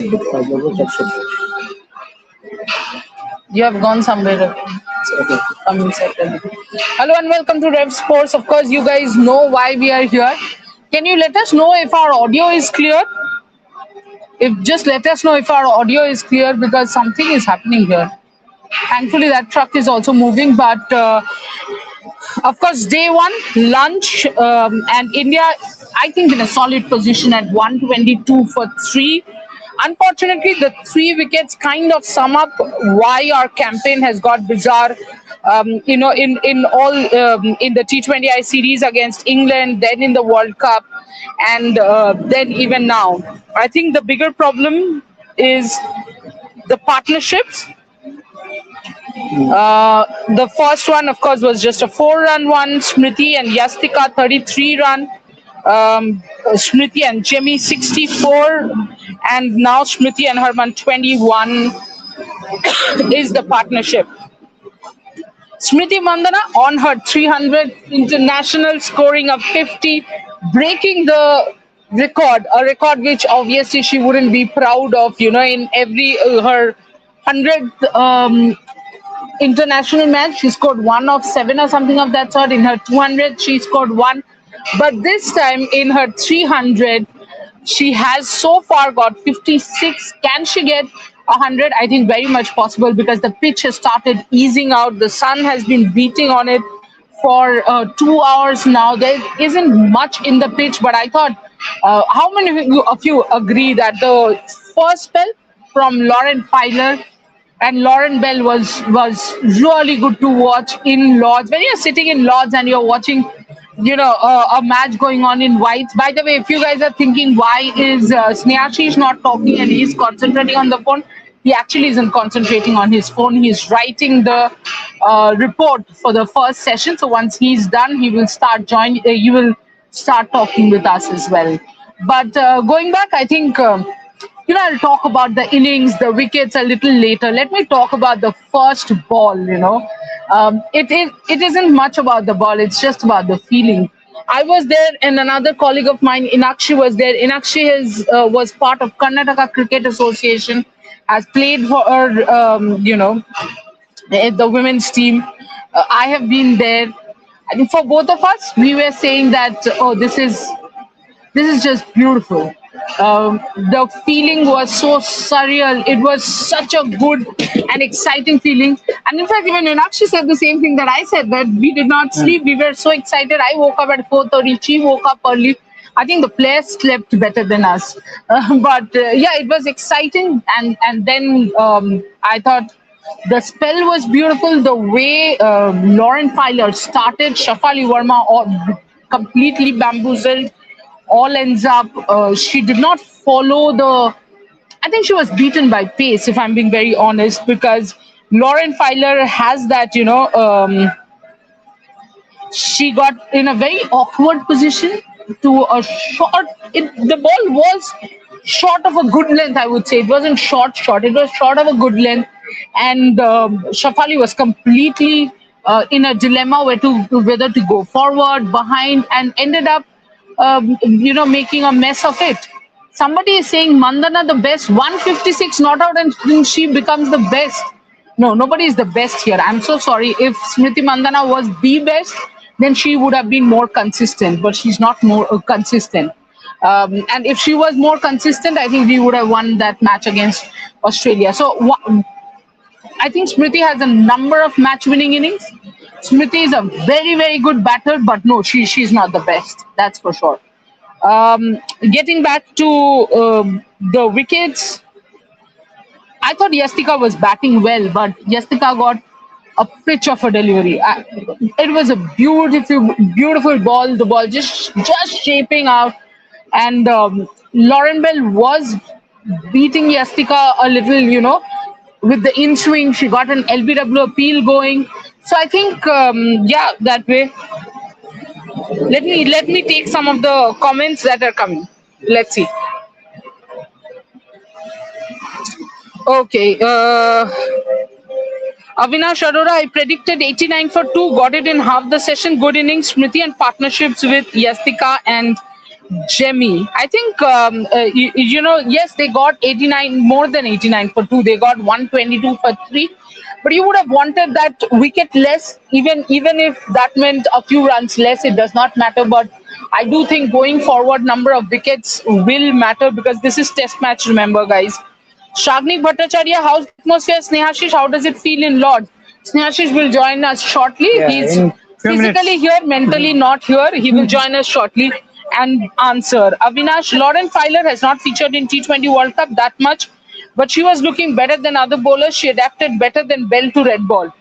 You have gone somewhere. Come inside. Hello and welcome to Rev Sports. Of course, you guys know why we are here. Can you let us know if our audio is clear? If just let us know if our audio is clear because something is happening here. Thankfully, that truck is also moving, but of course, day one, lunch, and India, I think, in a solid position at 122 for three. Unfortunately, the three wickets kind of sum up why our campaign has got bizarre. In all in the T20I series against England, then in the World Cup, and then even now. I think the bigger problem is the partnerships. The first one, of course, was just a 4-run one. Smriti and Yastika 33-run. Smriti and Jimmy 64, and now Smriti and Herman 21 is the partnership. Smriti Mandhana on her 300 international scoring of 50, breaking the record, a record which obviously she wouldn't be proud of. In every her 100th international match, she scored one of seven or something of that sort. In her 200, she scored one. But this time in her 300, she has so far got 56. Can she get 100? I think very much possible because the pitch has started easing out. The sun has been beating on it for 2 hours now. There isn't much in the pitch, but I thought, how many of you agree that the first spell from Lauren Filer and Lauren Bell was really good to watch in Lords. When you're sitting in Lords and you're watching, a match going on in whites. By the way, if you guys are thinking why is Snehashi not talking and he's concentrating on the phone, he actually isn't concentrating on his phone. He's writing the report for the first session. So once he's done, he will start he will start talking with us as well. But going back, I think. I'll talk about the innings, the wickets a little later. Let me talk about the first ball. It isn't much about the ball. It's just about the feeling. I was there, and another colleague of mine, Inakshi, was there. Inakshi was part of Karnataka Cricket Association, has played for the women's team. I have been there. I think for both of us, we were saying that, oh, this is just beautiful. The feeling was so surreal. It was such a good and exciting feeling. And in fact, even Meenakshi said the same thing that I said, that we did not sleep. We were so excited. I woke up at 4:30. She woke up early. I think the players slept better than us. But it was exciting. And then I thought the spell was beautiful. The way Lauren Filer started, Shafali Verma completely bamboozled, all ends up. She did not follow the. I think she was beaten by pace, if I'm being very honest, because Lauren Filer has that, she got in a very awkward position to a short. The ball was short of a good length, I would say. It wasn't short. It was short of a good length. And Shafali was completely in a dilemma whether to go forward, behind, and ended up making a mess of it. Somebody is saying Mandana the best, 156 not out, and she becomes the best. No, nobody is the best here. I'm so sorry. If Smriti Mandana was the best, then she would have been more consistent, but she's not more consistent. And if she was more consistent, I think we would have won that match against Australia. So I think Smriti has a number of match-winning innings. Smriti is a very, very good batter, but no, she's not the best. That's for sure. Getting back to the wickets, I thought Yastika was batting well, but Yastika got a pitch of a delivery. It was a beautiful, beautiful ball. The ball just shaping out, and Lauren Bell was beating Yastika a little, with the in swing. She got an LBW appeal going. So I think, that way. Let me take some of the comments that are coming. Let's see. Okay. Avinash Arora, I predicted 89 for 2, got it in half the session. Good innings, Smriti, and partnerships with Yastika and Jemmy. I think, yes, they got 89, more than 89 for two. They got 122 for three. But you would have wanted that wicket less, even if that meant a few runs less. It does not matter. But I do think going forward, number of wickets will matter because this is Test match. Remember, guys. Shagnik Bhattacharya, how's the atmosphere? Snehashish, how does it feel in Lords? Snehashish will join us shortly. Yeah, He's in few physically minutes. here, mentally not here. He will join us shortly and answer. Avinash, Lauren Filer has not featured in T20 World Cup that much, but she was looking better than other bowlers. She adapted better than Bell to red ball.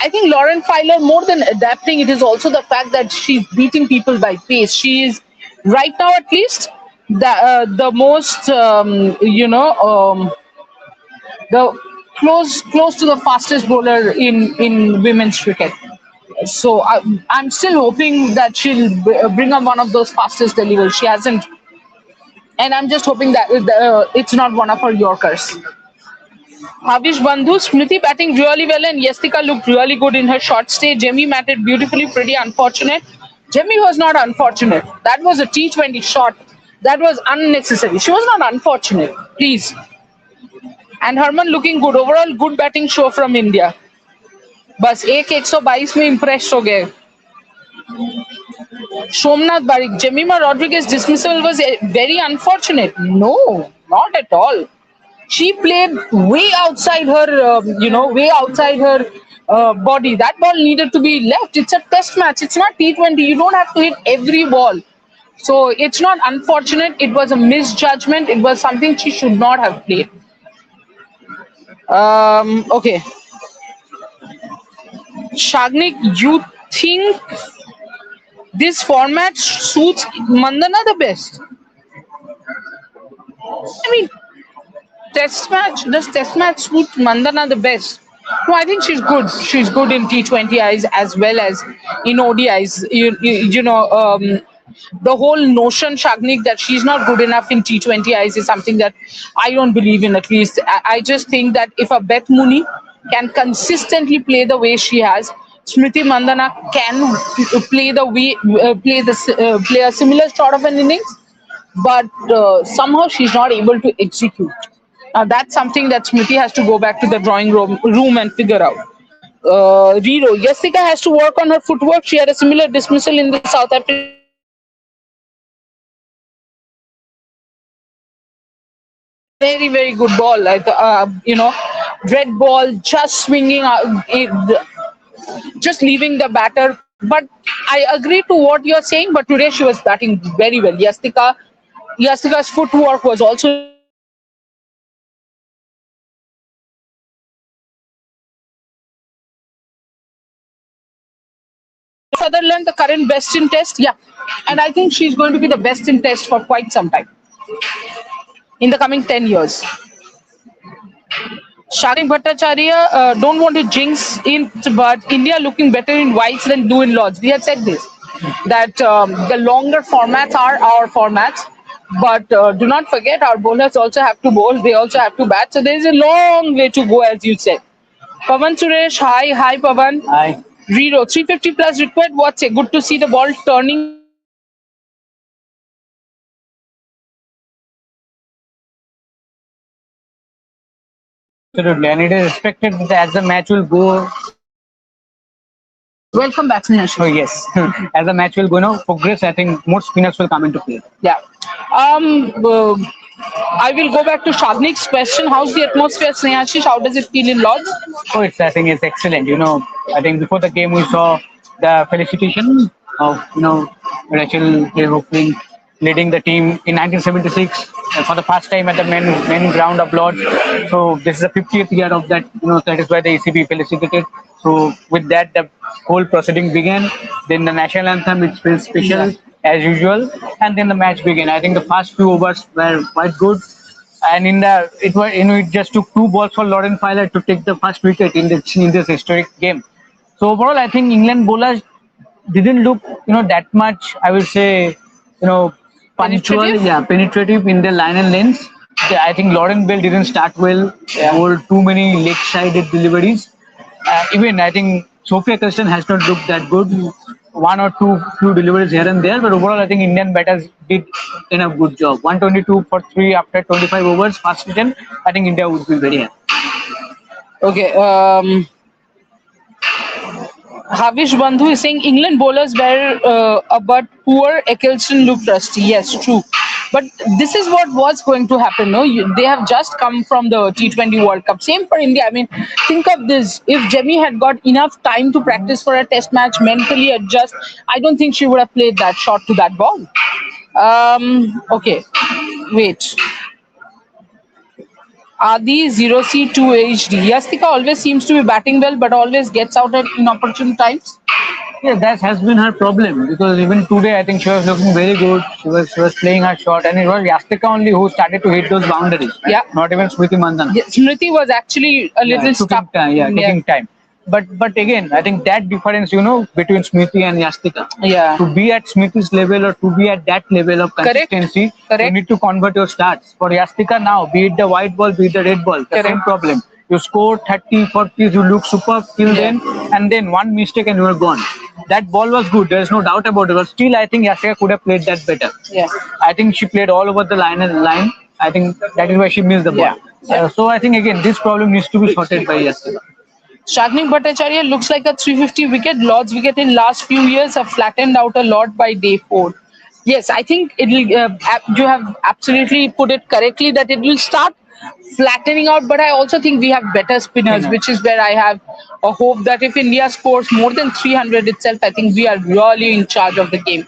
I think Lauren Filer, more than adapting, it is also the fact that she's beating people by pace. She is, right now at least, the most, the close to the fastest bowler in women's cricket. So I'm still hoping that she'll bring up one of those fastest deliveries. She hasn't, and I'm just hoping that it's not one of her Yorkers. Havish Bandhu, Smriti batting really well, and Yestika looked really good in her short stay. Jemmy batted beautifully, pretty unfortunate. Jemmy was not unfortunate. That was a T20 shot. That was unnecessary. She was not unfortunate. Please. And Herman looking good. Overall, good batting show from India. बस एक 122 में impressed हो गए. Somnath Barik, Jemima Rodriguez dismissal was very unfortunate. No, not at all. She played way outside her, way outside her body. That ball needed to be left. It's a test match. It's not T20. You don't have to hit every ball. So it's not unfortunate. It was a misjudgment. It was something she should not have played. Okay. Shagnik, you think this format suits Mandana the best? I mean, Test match suit Mandana the best? No, I think she's good. She's good in T20Is as well as in ODIs. The whole notion, Shagnik, that she's not good enough in T20Is is something that I don't believe in. At least I just think that if a Beth Mooney can consistently play the way she has, Smriti Mandana can play the way play a similar sort of an innings, but somehow she's not able to execute. That's something that Smriti has to go back to the drawing room and figure out. Riro, Jessica has to work on her footwork. She had a similar dismissal in the South African match. Very, very good ball. Like, red ball, just swinging, just leaving the batter. But I agree to what you're saying. But today she was batting very well. Yastika's footwork was also really good. Sutherland, the current best in Test, yeah, and I think she's going to be the best in Test for quite some time in the coming 10 years. Shagnik Bhattacharya, don't want to jinx it, but India looking better in whites than blue in Lords. We had said this, that the longer formats are our formats, but do not forget our bowlers also have to bowl, they also have to bat. So there is a long way to go, as you said. Pavan Suresh, hi Pavan. Hi. Riro, 350 plus required. What's it? Good to see the ball turning in the right direction. Absolutely, and it is expected that as the match will go. Welcome back, Sneha. Oh yes, as the match will go now progress, I think more spinners will come into play. Yeah. Uh, I will go back to Shagnik's question. How's the atmosphere, Snehashish? How does it feel in Lords? Oh, I think it's excellent. I think before the game we saw the felicitation of Rachel Hoping leading the team in 1976 for the first time at the men ground of Lords. So this is the 50th year of that. That is why the ECB felicitated. So with that, the whole proceeding began. Then the national anthem, it feels special as usual, and then the match began. I think the first few overs were quite good, and it just took two balls for Lauren Filer to take the first wicket in this historic game. So overall, I think England bowlers didn't look that much. I would say punctual, Penetrative? yeah, penetrative in their line and lanes. I think Lauren Bell didn't start well. Bowled too many leg-sided deliveries. Even I think Sophia Kirsten has not looked that good. one or two few deliveries here and there, but overall I think Indian batters did in a good job. 122 for three after 25 overs, first return. I think India would be very happy. Okay. Havish Bandhu is saying England bowlers were but poor. Eccleston looked rusty. Yes, true. But this is what was going to happen. No, they have just come from the T20 World Cup. Same for India. I mean, think of this. If Jemmy had got enough time to practice for a Test match, mentally adjust, I don't think she would have played that shot to that ball. Okay, wait. Adi 0C2 HD. Yastika always seems to be batting well, but always gets out at inopportune times. Yeah, that has been her problem because even today I think she was looking very good. She was playing her shot, and it was Yastika only who started to hit those boundaries. Yeah. Not even Smriti Mandhana. Yeah, Smriti was actually a little stuck. Time, taking time. But again, I think that difference, between Smriti and Yastika. Yeah. To be at Smriti's level or to be at that level of Correct. consistency, Correct. you need to convert your starts. For Yastika now, be it the white ball, be it the red ball, the Correct. same problem. You score 30, 40, you look superb till then, and then one mistake and you are gone. That ball was good, there is no doubt about it. But still, I think Yastika could have played that better. Yeah. I think she played all over the line and line. I think that is why she missed the ball. Yeah. So I think again, this problem needs to be sorted by Yastika. Shagnik Bhattacharya looks like a 350 wicket. Lord's wicket in last few years have flattened out a lot by day 4. Yes, I think it will. You have absolutely put it correctly that it will start flattening out. But I also think we have better spinners, which is where I have a hope that if India scores more than 300 itself, I think we are really in charge of the game.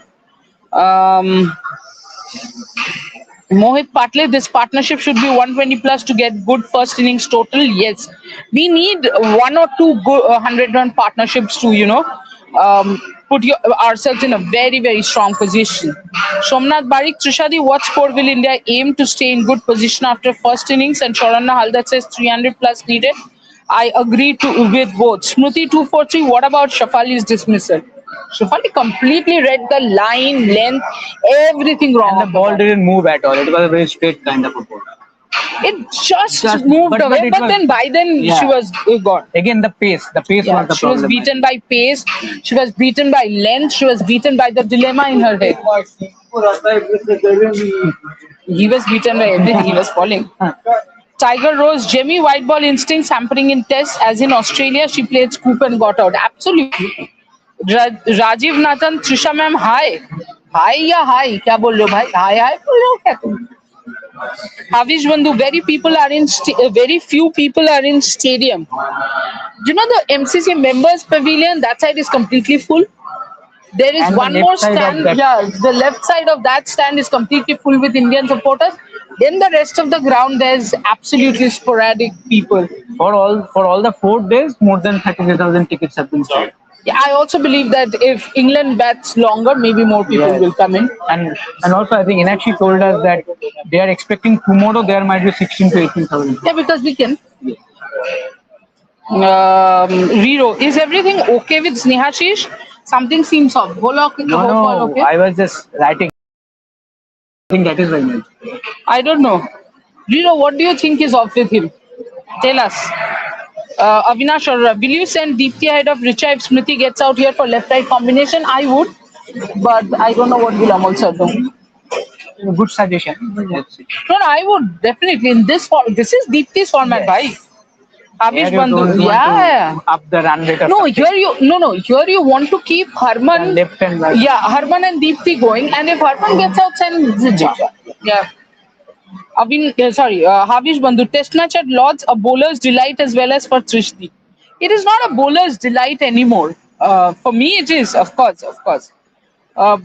Mohit Patle, this partnership should be 120 plus to get good first innings total. Yes, we need one or two good 100-run partnerships to put ourselves in a very very strong position. Somnath Barik, Trishadi, what score will India aim to stay in good position after first innings? And Shoranna Haldat says 300 plus needed. I agree with both. Smriti 243. What about Shafali's dismissal? Shafali completely read the line, length, everything wrong. And the ball didn't move at all. It was a very straight kind of a ball. It just moved away, but then by then she was gone. Again, the pace was the problem. She was beaten by pace. She was beaten by length. She was beaten by the dilemma in her head. He was beaten by everything. He was falling. Tiger Rose, Jemmy white ball instincts hampering in tests, as in Australia, she played scoop and got out. Absolutely. Rajeev Nathan Trisha ma'am hi hi या hi क्या बोल रहे हो भाई हाय हाय बोल रहे हो क्या तुम Havish Bandhu, very few people are in stadium. You know the MCC members pavilion, that side is completely full. There is one more stand. Yeah, the left side of that stand is completely full with Indian supporters. Then the rest of the ground, there's absolutely sporadic people. For all the 4 days, more than 33,000 tickets have been sold. Yeah, I also believe that if England bats longer, maybe more people will come in. And also, I think Inakshi told us that they are expecting tomorrow there might be 16 to 18,000. Yeah, because we can. Riro, is everything okay with Snehashish? Something seems off. No, okay? I was just writing. I think that is right. I don't know. Riro, what do you think is off with him? Tell us. Avinash Arora, will you send Deepthi ahead of Richa if Smriti gets out here for left-right combination? I would, but I don't know what will Amol sir do. Good suggestion. No, I would definitely in this form. This is Deepthi's format, bhai. Avish Bandhu, up the run rate. No, here you want to keep Harman left and right. Yeah, Harman and Deepthi going, and if Harman gets out, send Richa. Yeah. Havish Bandhu, test match at Lord's, a bowler's delight as well as for Trishdi. It is not a bowler's delight anymore. For me, it is, of course.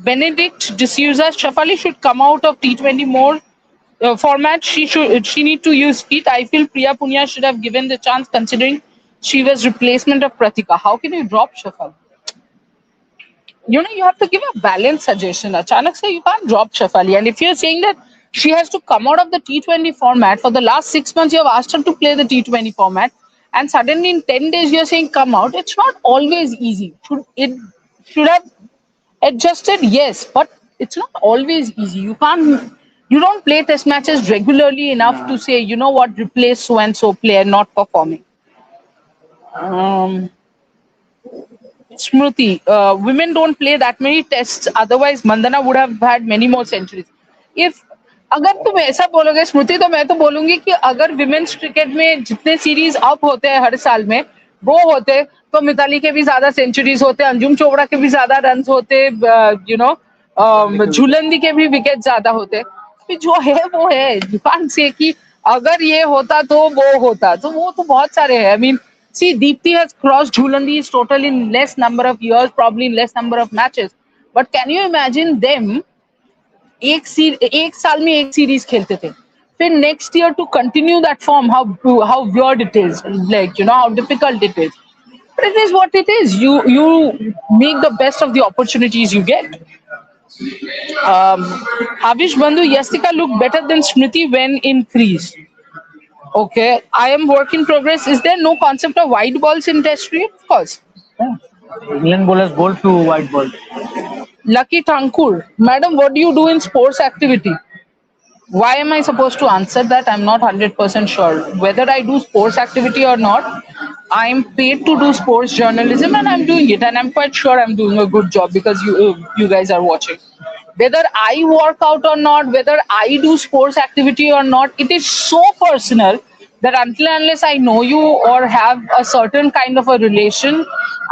Benedict D'Souza, Shafali should come out of T20 more format. She need to use feet. I feel Priya Punya should have given the chance considering she was replacement of Pratika. How can you drop Shafali? You have to give a balanced suggestion. Achanak say you can't drop Shafali. And if you're saying that she has to come out of the T20 format. For the last 6 months, you have asked her to play the T20 format. And suddenly in 10 days, you're saying come out. It's not always easy. It should have adjusted, yes. But it's not always easy. You don't play test matches regularly enough to say, you know what, replace so-and-so player not performing. Smriti, women don't play that many tests. Otherwise, Mandana would have had many more centuries. If अगर तुम ऐसा बोलोगे स्मृति तो मैं तो बोलूंगी कि अगर विमेन्स क्रिकेट में जितने सीरीज अप होते हैं हर साल में वो होते तो मिताली के भी ज्यादा सेंचुरीज होते, अंजुम चोपड़ा के भी ज्यादा रन होते, यू नो झूलंदी के भी विकेट ज्यादा होते। फिर जो है वो है, दुकान से कि अगर ये होता तो वो होता, तो वो तो बहुत सारे हैं। I mean see Deepthi has crossed Jhulandi's total in less number of years, probably in less number of matches, but can you imagine them एक साल में एक सीरीज खेलते थे, फिर next year to continue that form, how weird it is, like you know how difficult it is, but it is what it is. You make the best of the opportunities you get. um Avish Bandhu, Yastika looked better than Smriti when in crease. Okay, I am work in progress. Is there no concept of white balls in test cricket? Of course. Yeah. England bowlers bowl to white ball. Lucky Thankur, madam, what do you do in sports activity? Why am I supposed to answer that? I'm not 100% sure. Whether I do sports activity or not, I'm paid to do sports journalism and I'm doing it. And I'm quite sure I'm doing a good job because you guys are watching. Whether I work out or not, whether I do sports activity or not, it is so personal that until and unless I know you or have a certain kind of a relation,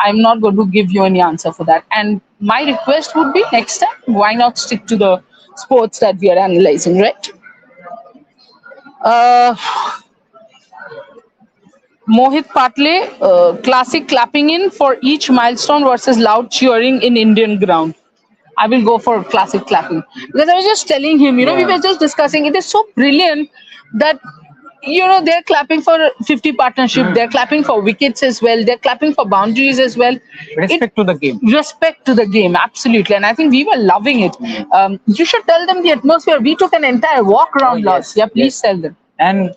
I'm not going to give you any answer for that. And my request would be next time, why not stick to the sports that we are analyzing, right? Uh, Mohit Patle, classic clapping in for each milestone versus loud cheering in Indian ground. I will go for classic clapping because I was just telling him, we Yeah. were just discussing. It is so brilliant that they're clapping for 50 partnership, they're clapping for wickets as well, they're clapping for boundaries as well. It Respect to the game. respect to the game, absolutely, and I think we were loving it. You should tell them the atmosphere. We took an entire walk Oh around yes, Lords. Yeah, yes. please tell them. And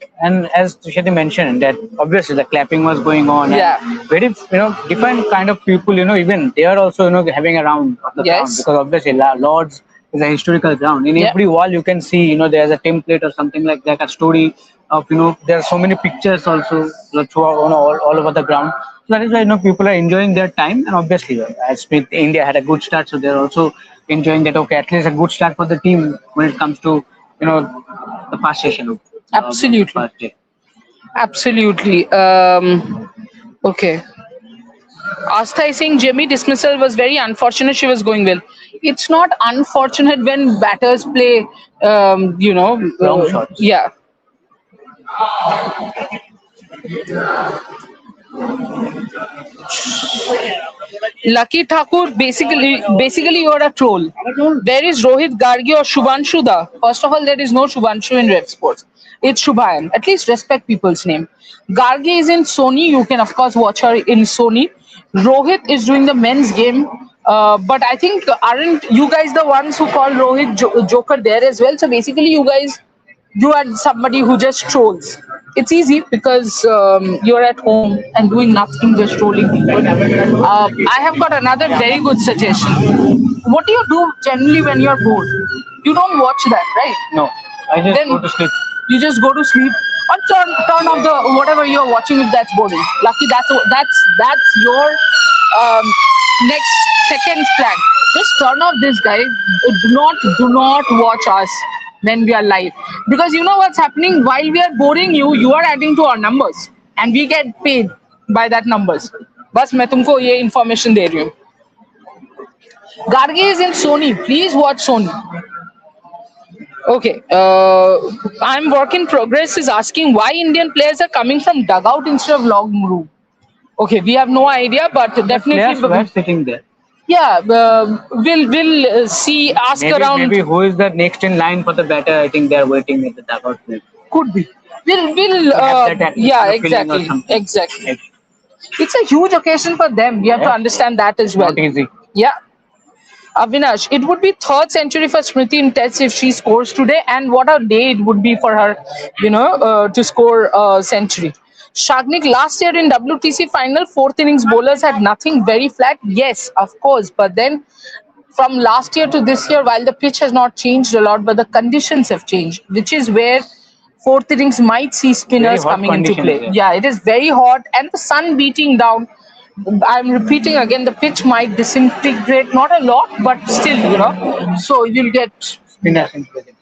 as Tushati mentioned that obviously the clapping was going on. Yeah. And very different kind of people, even they are also having a round of the ground Yes. because obviously Lords is a historical ground. In Yeah. every wall you can see there's a template or something like that, a story of there are so many pictures also throughout all over the ground. So that is why people are enjoying their time, and obviously as with India had a good start, so they're also enjoying that. Okay, at least a good start for the team when it comes to the past session of Absolutely. past day. Absolutely. Okay. Astha is saying Jamie dismissal was very unfortunate. She was going well. It's not unfortunate when batters play, Long shots. yeah. Lucky Thakur, basically you're a troll. There is Rohit Gargi or Shubhanshu Da. First of all, there is no Shubhanshu in Red Sports. It's Shubhayan. At least respect people's name. Gargi is in Sony. You can of course watch her in Sony. Rohit is doing the men's game. But I think aren't you guys the ones who call Rohit Joker there as well? So basically, you are somebody who just trolls. It's easy because you're at home and doing nothing, just trolling people. I have got another very good suggestion. What do you do generally when you're bored? You don't watch that, right? No, I just Then go to sleep. you just go to sleep or turn off the whatever you're watching if that's boring. Lucky, that's your um, next second plan. Just turn off this guy. Do not watch us when we are live, because you know what's happening while we are boring you. You are adding to our numbers, and we get paid by that numbers. बस मैं तुमको ये information दे रही हूँ. Gargi is in Sony. Please watch Sony. Okay. I'm work in progress is asking why Indian players are coming from dugout instead of long room. Okay, we have no idea, but Players definitely, were sitting there. yeah, we'll see. Ask around. Maybe who is the next in line for the batter? I think they are waiting at the dugout. Could be. We'll Have that yeah, feeling or exactly, something. exactly. It's a huge occasion for them. We have to Yeah. understand that as well. Not easy. Yeah. Avinash, it would be third century for Smriti in tests if she scores today, and what a day it would be for her, to score a century. Shagnik, last year in WTC final, fourth innings bowlers had nothing, very flat. Yes, of course, but then from last year to this year, while the pitch has not changed a lot, but the conditions have changed, which is where fourth innings might see Very spinners hot coming into conditions, play. yeah. Yeah, it is very hot, and the sun beating down. I'm repeating again, the pitch might disintegrate, not a lot, but still, So you'll get. Spinners in present.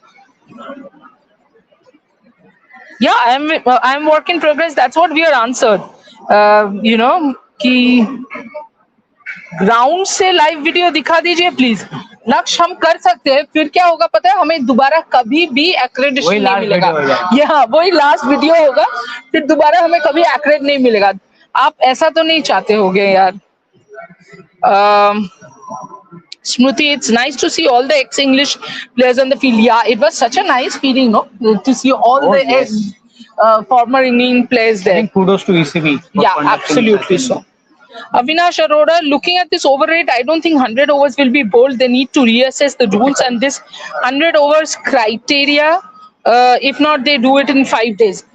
Yeah, I'm work in progress. That's what we are answered. कि ground से live video दिखा दीजिए please. लक्ष्य हम कर सकते हैं, फिर क्या होगा पता है, हमें दोबारा कभी भी एक्रेडिशन वही नहीं लास्ट मिलेगा। वीडियो होगा। यहाँ वही लास्ट वीडियो होगा, फिर दोबारा हमें कभी एक्रेड नहीं मिलेगा। आप ऐसा तो नहीं चाहते होगे यार। Smriti, it's nice to see all the ex-English players on the field. Yeah, it was such a nice feeling, no, to see all Oh the yes. former England players I there. think kudos to ECB for Yeah, conducting such absolutely an. so. Avinash Arora, looking at this over rate, I don't think 100 overs will be bowled. They need to reassess the rules and this 100 overs criteria. If not, they do it in 5 days.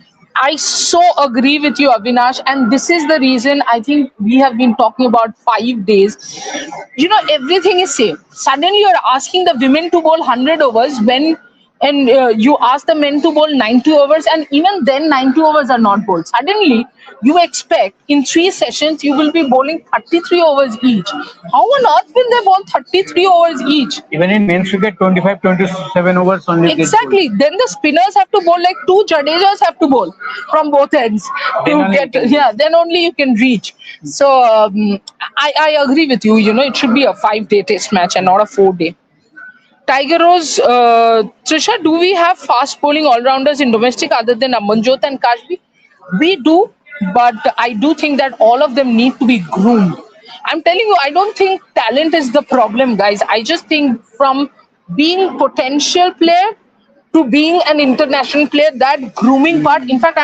I so agree with you, Avinash, and this is the reason I think we have been talking about 5 days. Everything is same. Suddenly, you're asking the women to bowl 100 overs and you ask the men to bowl 90 overs, and even then 90 overs are not bowled. Suddenly you expect in 3 sessions you will be bowling 33 overs each. How on earth will they bowl 33 overs each? Even in men's cricket, 25, 27 overs only get bowled. Exactly. Then the spinners have to bowl, like two Jadejas have to bowl from both ends Then to only you get. can Yeah, then only you can reach. So I agree with you. It should be a 5 day test match and not a 4 day. Tiger Rose, Trisha, do we have fast bowling all rounders in domestic other than Amanjot and Kashbi? We do, but I do think that all of them need to be groomed. I'm telling you, I don't think talent is the problem, guys. I just think from being potential player to being an international player, that grooming part. In fact,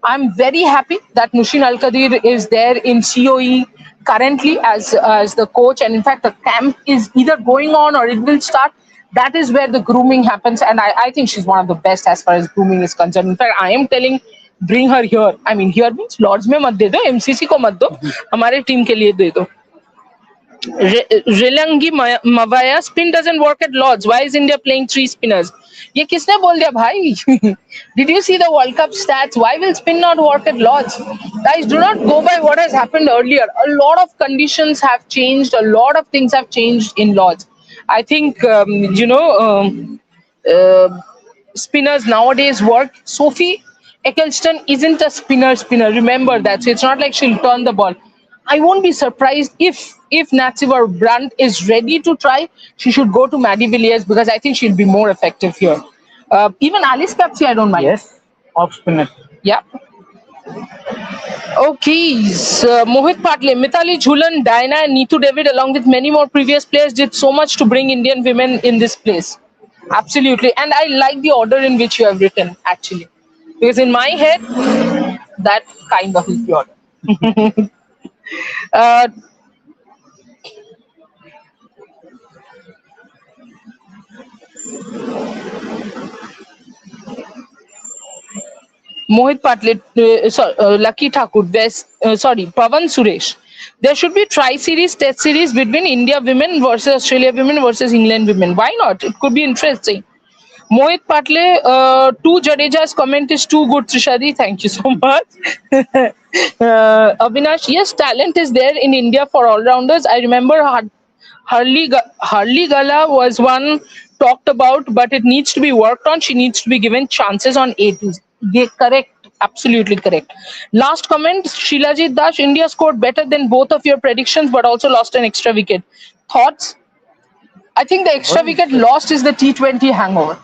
I'm very happy that Mushin Al Qadir is there in COE currently as the coach, and in fact, the camp is either going on or it will start. That is where the grooming happens, and I think she's one of the best as far as grooming is concerned. In fact, I am telling, bring her here. I mean, here means Lords में मत दे दो, MCC को मत दो, हमारे team के लिए दे दो. Rilangi Mavaya, spin doesn't work at Lords. Why is India playing 3 spinners? ये किसने बोल दिया भाई? Did you see the World Cup stats? Why will spin not work at Lords? Guys, do not go by what has happened earlier. A lot of conditions have changed. A lot of things have changed in Lords. I think uh, spinners nowadays work. Sophie Eccleston isn't a spinner. Remember that. So it's not like she'll turn the ball. I won't be surprised if Natsiva Brandt is ready to try. She should go to Maddie Villiers because I think she'll be more effective here. Even Alice Capsy, I don't mind. Yes, off spinner. Yeah. Okay, so Mohit Patle, Mithali Jhulan, Diana, and Neetu David, along with many more previous players, did so much to bring Indian women in this place. Absolutely, and I like the order in which you have written, actually, because in my head, that kind of is the order. uh, Mohit Patle, Lucky Thakur, Pavan Suresh. There should be tri-series, test series between India women versus Australia women versus England women. Why not? It could be interesting. Mohit Patle, two Jadeja's comment is too good, Trishadi. Thank you so much. Avinash, yes, talent is there in India for all-rounders. I remember Harley Gala was one talked about, but it needs to be worked on. She needs to be given chances on A2s. Yeah, correct. Absolutely correct. Last comment, Shilajit Dash, India scored better than both of your predictions, but also lost an extra wicket. Thoughts? I think the extra wicket lost is the T20 hangover.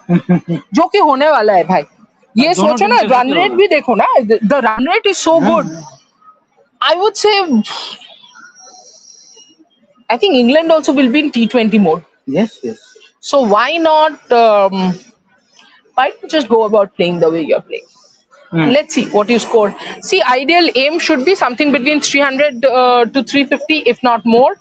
जो कि होने वाला है भाई. ये सोचो ना, run rate भी देखो ना. The run rate is so good. I would say, I think England also will be in T20 mode. Yes, yes. So why not? Why not just go about playing the way you're playing? Let's see what you score. See, ideal aim should be something between 300 to 350, if not more.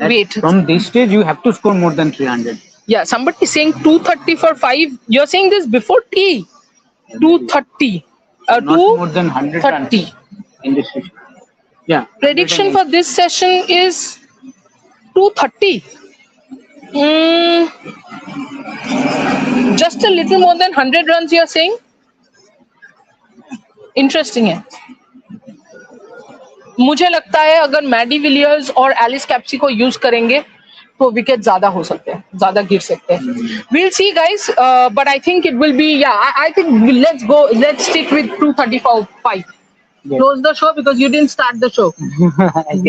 Wait. From this stage, you have to score more than 300. Yeah, somebody saying 230 for 5. You're saying this before T. 230. Not more than 100 runs in this session. Yeah. Prediction for this session is 230. Just a little more than 100 runs, you're saying? Interesting, eh? मुझे लगता है अगर Maddie Villiers और Alice Capsey को use करेंगे तो wicket ज्यादा हो सकते हैं, ज्यादा गिर सकते हैं. We'll see guys, but I think it will be, yeah, I think let's stick with 235. Yes. Close the show because you didn't start the show.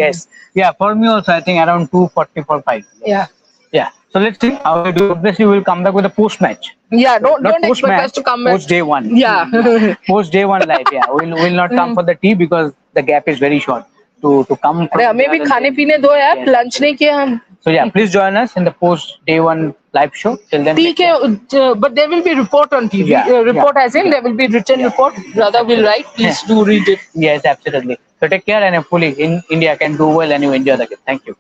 Yes. Yeah. For me also, I think around 2:44.5. Yeah. Yeah. So let's see how we do. Obviously, we'll come back with a post match. Yeah, Not don't post expect match. us to come back. Post day one. Yeah. Post day one live. Yeah. We'll not come for the tea because the gap is very short to come from अरे हमें भी here and खाने there. पीने दो यार, Yes. Lunch नहीं किया हम. So yeah, please join us in the post day one live show. Till then, take ठीक care. है, but there will be report on TV. Yeah, Report yeah, as in yeah. there will be written Yeah. report. Brother will write. Please do read it. Yes, absolutely. So take care and hopefully in India can do well and you enjoy the game. Thank you.